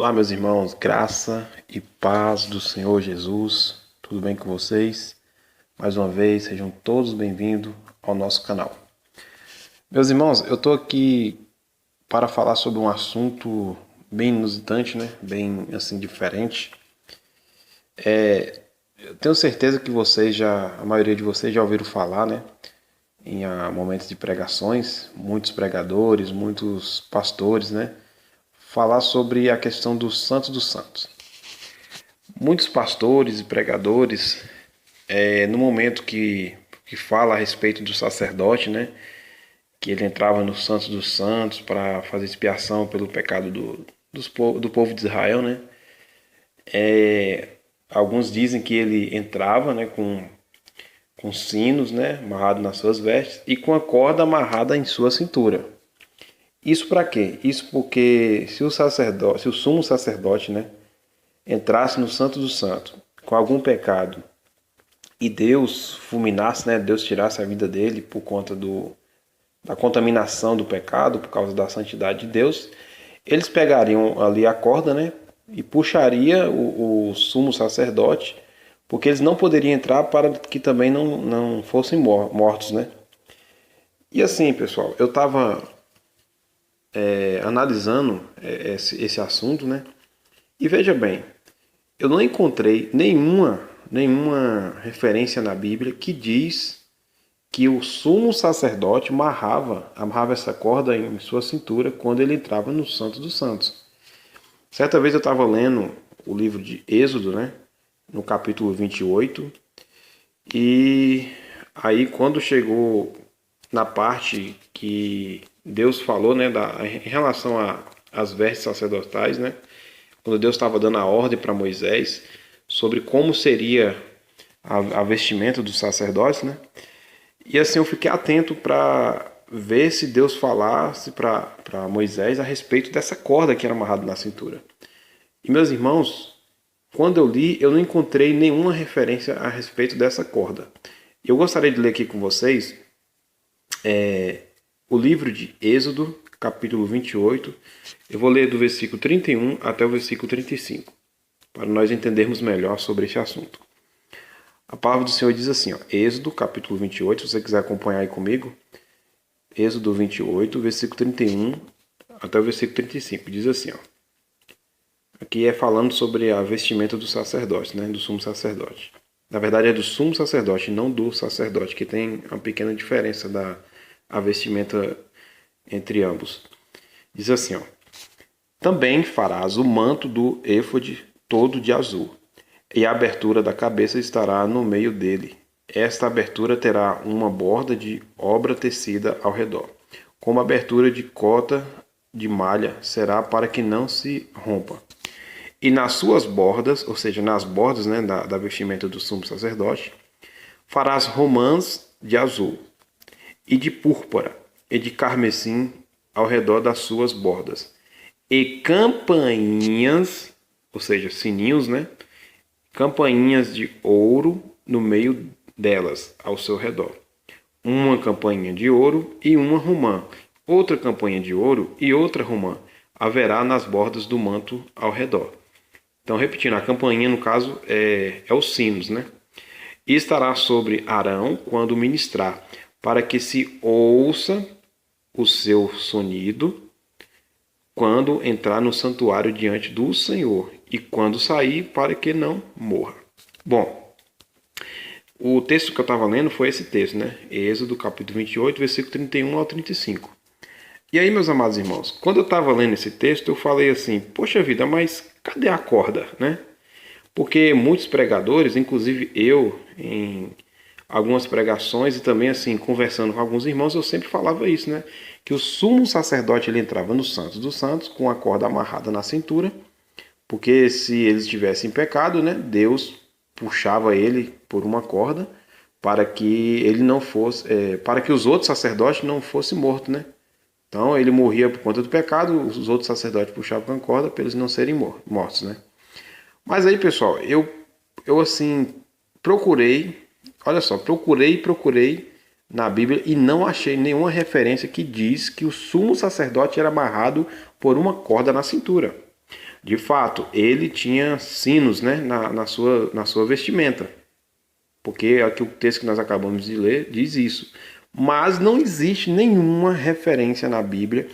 Olá, meus irmãos, graça e paz do Senhor Jesus, tudo bem com vocês? Mais uma vez, sejam todos bem-vindos ao nosso canal. Meus irmãos, eu estou aqui para falar sobre um assunto bem inusitante, né? Bem assim diferente. Eu tenho certeza que a maioria de vocês já ouviram falar, né? Em momentos de pregações, muitos pregadores, muitos pastores, né? Falar sobre a questão dos santos dos santos. Muitos pastores e pregadores, no momento que fala a respeito do sacerdote, né, que ele entrava no Santos dos Santos para fazer expiação pelo pecado do povo de Israel, né, alguns dizem que ele entrava, né, com sinos, né, amarrado nas suas vestes e com a corda amarrada em sua cintura. Isso para quê? Isso porque se o sumo sacerdote, né, entrasse no Santo dos Santos com algum pecado e Deus fulminasse, né, Deus tirasse a vida dele por conta da contaminação do pecado, por causa da santidade de Deus, eles pegariam ali a corda, né, e puxaria o sumo sacerdote, porque eles não poderiam entrar para que também não fossem mortos, né? E assim, pessoal, eu estava analisando esse assunto, né? E veja bem, eu não encontrei nenhuma referência na Bíblia que diz que o sumo sacerdote amarrava essa corda em sua cintura quando ele entrava no Santo dos Santos. Certa vez eu estava lendo o livro de Êxodo, né, no capítulo 28, e aí quando chegou na parte que Deus falou, né, em relação às vestes sacerdotais, né, quando Deus estava dando a ordem para Moisés sobre como seria a vestimenta dos sacerdotes, né? E assim eu fiquei atento para ver se Deus falasse para Moisés a respeito dessa corda que era amarrada na cintura. E meus irmãos, quando eu li, eu não encontrei nenhuma referência a respeito dessa corda. Eu gostaria de ler aqui com vocês o livro de Êxodo, capítulo 28. Eu vou ler do versículo 31 até o versículo 35, para nós entendermos melhor sobre esse assunto. A palavra do Senhor diz assim, ó, Êxodo, capítulo 28, se você quiser acompanhar aí comigo, Êxodo 28, versículo 31 até o versículo 35, diz assim, ó. Aqui é falando sobre a vestimenta do sacerdote, né, do sumo sacerdote. Na verdade é do sumo sacerdote, não do sacerdote, que tem uma pequena diferença a vestimenta entre ambos. Diz assim, ó. Também farás o manto do éfode todo de azul, e a abertura da cabeça estará no meio dele. Esta abertura terá uma borda de obra tecida ao redor, como abertura de cota de malha será para que não se rompa. E nas suas bordas, ou seja, nas bordas, né, da vestimenta do sumo sacerdote, farás romãs de azul, e de púrpura, e de carmesim ao redor das suas bordas, e campainhas, ou seja, sininhos, né? Campainhas de ouro no meio delas, ao seu redor. Uma campainha de ouro e uma romã. Outra campainha de ouro e outra romã haverá nas bordas do manto ao redor. Então, repetindo, a campainha, no caso, é os sinos, né? E estará sobre Arão quando ministrar, para que se ouça o seu sonido quando entrar no santuário diante do Senhor e quando sair, para que não morra. Bom, o texto que eu estava lendo foi esse texto, né? Êxodo, capítulo 28, versículo 31 ao 35. E aí, meus amados irmãos, quando eu estava lendo esse texto, eu falei assim, poxa vida, mas cadê a corda, né? Porque muitos pregadores, inclusive eu, em algumas pregações e também assim, conversando com alguns irmãos, eu sempre falava isso, né? Que o sumo sacerdote ele entrava no Santos dos Santos com a corda amarrada na cintura, porque se eles tivessem pecado, né, Deus puxava ele por uma corda para que ele não fosse, para que os outros sacerdotes não fossem mortos, né? Então ele morria por conta do pecado, os outros sacerdotes puxavam com a corda para eles não serem mortos, né? Mas aí, pessoal, eu assim procurei, olha só, procurei na Bíblia e não achei nenhuma referência que diz que o sumo sacerdote era amarrado por uma corda na cintura. De fato, ele tinha sinos, né, na sua vestimenta. Porque aqui o texto que nós acabamos de ler diz isso. Mas não existe nenhuma referência na Bíblia.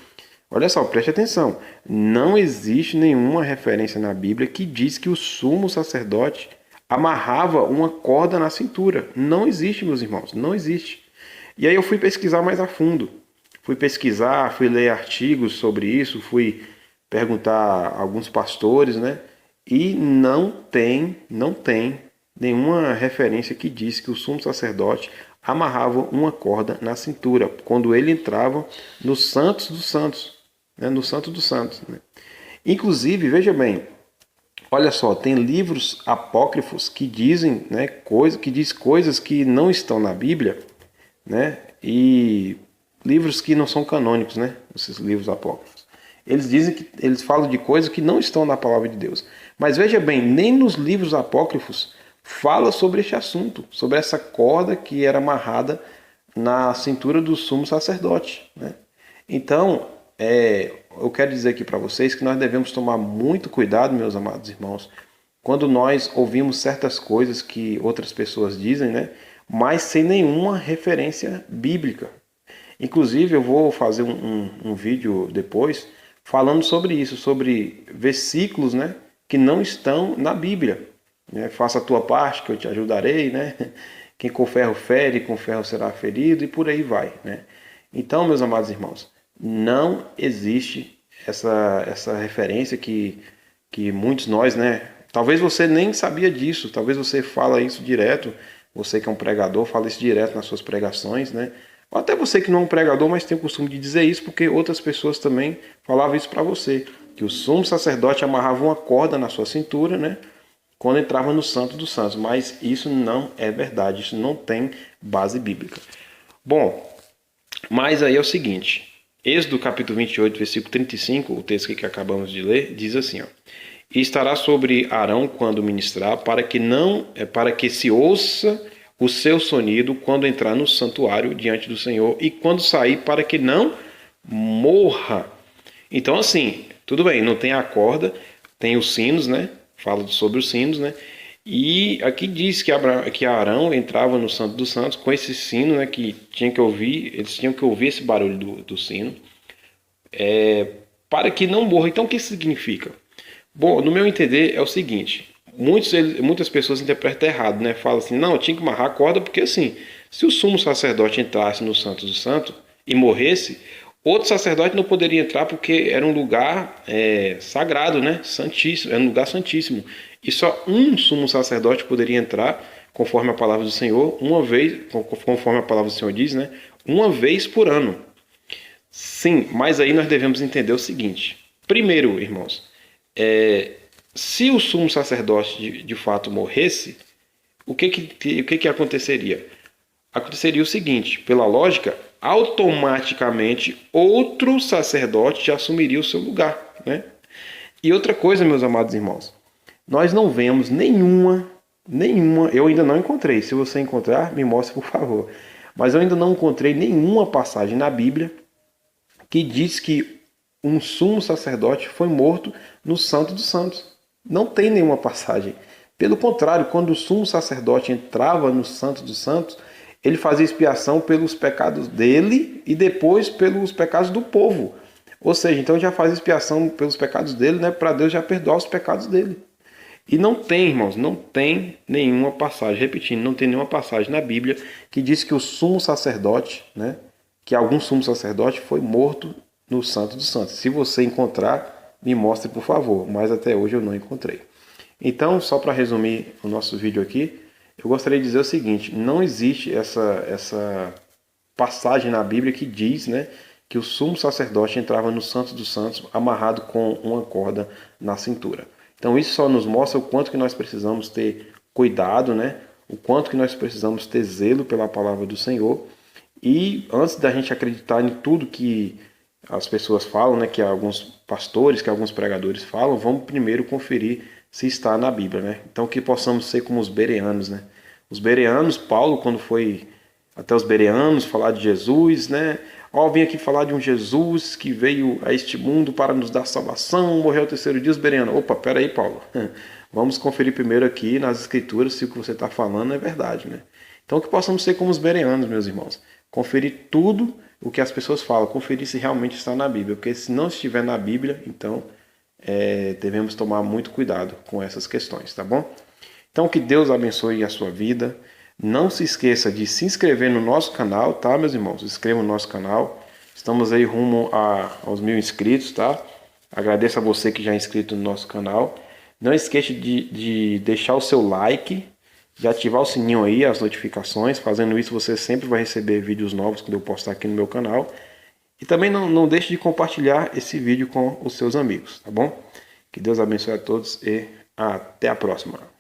Olha só, preste atenção. Não existe nenhuma referência na Bíblia que diz que o sumo sacerdote amarrava uma corda na cintura. Não existe, meus irmãos. Não existe. E aí eu fui pesquisar mais a fundo. Fui pesquisar, fui ler artigos sobre isso, fui perguntar a alguns pastores, né? E não tem nenhuma referência que diz que o sumo sacerdote amarrava uma corda na cintura quando ele entrava no Santos dos Santos, né? No Santo dos Santos, né? Inclusive, veja bem, olha só, tem livros apócrifos que dizem, né, coisas que não estão na Bíblia, né? E livros que não são canônicos, né? Esses livros apócrifos. Eles falam de coisas que não estão na palavra de Deus. Mas veja bem, nem nos livros apócrifos fala sobre este assunto, sobre essa corda que era amarrada na cintura do sumo sacerdote, né? Então, eu quero dizer aqui para vocês que nós devemos tomar muito cuidado, meus amados irmãos, quando nós ouvimos certas coisas que outras pessoas dizem, né? Mas sem nenhuma referência bíblica. Inclusive, eu vou fazer um vídeo depois falando sobre isso, sobre versículos, né, que não estão na Bíblia. Né? Faça a tua parte, que eu te ajudarei, né? Quem com ferro fere, com ferro será ferido, e por aí vai, né? Então, meus amados irmãos, não existe essa referência que muitos nós, né? Talvez você nem sabia disso, talvez você fala isso direto, você que é um pregador, fala isso direto nas suas pregações, né? Ou até você que não é um pregador, mas tem o costume de dizer isso, porque outras pessoas também falavam isso para você, que o sumo sacerdote amarrava uma corda na sua cintura, né? Quando entrava no Santo dos Santos, mas isso não é verdade, isso não tem base bíblica. Bom, mas aí é o seguinte, Êxodo capítulo 28, versículo 35, o texto que acabamos de ler, diz assim, ó: E estará sobre Arão quando ministrar, para que se ouça o seu sonido quando entrar no santuário diante do Senhor e quando sair, para que não morra. Então, assim, tudo bem, não tem a corda, tem os sinos, né? Fala sobre os sinos, né? E aqui diz que Arão entrava no Santo dos Santos com esse sino, né? Que tinha que ouvir, eles tinham que ouvir esse barulho do sino, para que não morra. Então, o que isso significa? Bom, no meu entender é o seguinte: muitas pessoas interpretam errado, né? Falam assim, não, eu tinha que amarrar a corda porque assim, se o sumo sacerdote entrasse no Santo dos Santos e morresse, outro sacerdote não poderia entrar porque era um lugar sagrado, né? Santíssimo, era um lugar santíssimo. E só um sumo sacerdote poderia entrar, conforme a palavra do Senhor, uma vez, conforme a palavra do Senhor diz, né? Uma vez por ano. Sim, mas aí nós devemos entender o seguinte: primeiro, irmãos, se o sumo sacerdote de fato morresse, o que aconteceria? Aconteceria o seguinte, pela lógica, automaticamente outro sacerdote já assumiria o seu lugar, né? E outra coisa, meus amados irmãos, nós não vemos nenhuma, eu ainda não encontrei, se você encontrar, me mostre por favor, mas eu ainda não encontrei nenhuma passagem na Bíblia que diz que um sumo sacerdote foi morto no Santo dos Santos. Não tem nenhuma passagem. Pelo contrário, quando o sumo sacerdote entrava no Santo dos Santos, ele fazia expiação pelos pecados dele e depois pelos pecados do povo. Ou seja, então já fazia expiação pelos pecados dele, né, para Deus já perdoar os pecados dele. E não tem, irmãos, não tem nenhuma passagem, repetindo, não tem nenhuma passagem na Bíblia que diz que o sumo sacerdote, né, que algum sumo sacerdote foi morto no Santo dos Santos. Se você encontrar, me mostre, por favor, mas até hoje eu não encontrei. Então, só para resumir o nosso vídeo aqui, eu gostaria de dizer o seguinte: não existe essa passagem na Bíblia que diz, né, que o sumo sacerdote entrava no Santo dos Santos amarrado com uma corda na cintura. Então, isso só nos mostra o quanto que nós precisamos ter cuidado, né, o quanto que nós precisamos ter zelo pela palavra do Senhor. E antes da gente acreditar em tudo que as pessoas falam, né, que alguns pastores, que alguns pregadores falam, vamos primeiro conferir se está na Bíblia, né? Então que possamos ser como os bereanos, né? Os bereanos, Paulo, quando foi até os bereanos, falar de Jesus, né? Ó, vim aqui falar de um Jesus que veio a este mundo para nos dar salvação, morreu ao terceiro dia, os bereanos. Opa, peraí, Paulo. Vamos conferir primeiro aqui nas escrituras se o que você está falando é verdade, né? Então que possamos ser como os bereanos, meus irmãos. Conferir tudo o que as pessoas falam, conferir se realmente está na Bíblia. Porque se não estiver na Bíblia, então devemos tomar muito cuidado com essas questões, tá bom? Então que Deus abençoe a sua vida. Não se esqueça de se inscrever no nosso canal, tá, meus irmãos? Se inscreva no nosso canal. Estamos aí rumo aos 1000 inscritos, tá? Agradeço a você que já é inscrito no nosso canal. Não esqueça de deixar o seu like, de ativar o sininho aí, as notificações. Fazendo isso, você sempre vai receber vídeos novos quando eu postar aqui no meu canal. E também não deixe de compartilhar esse vídeo com os seus amigos, tá bom? Que Deus abençoe a todos e até a próxima.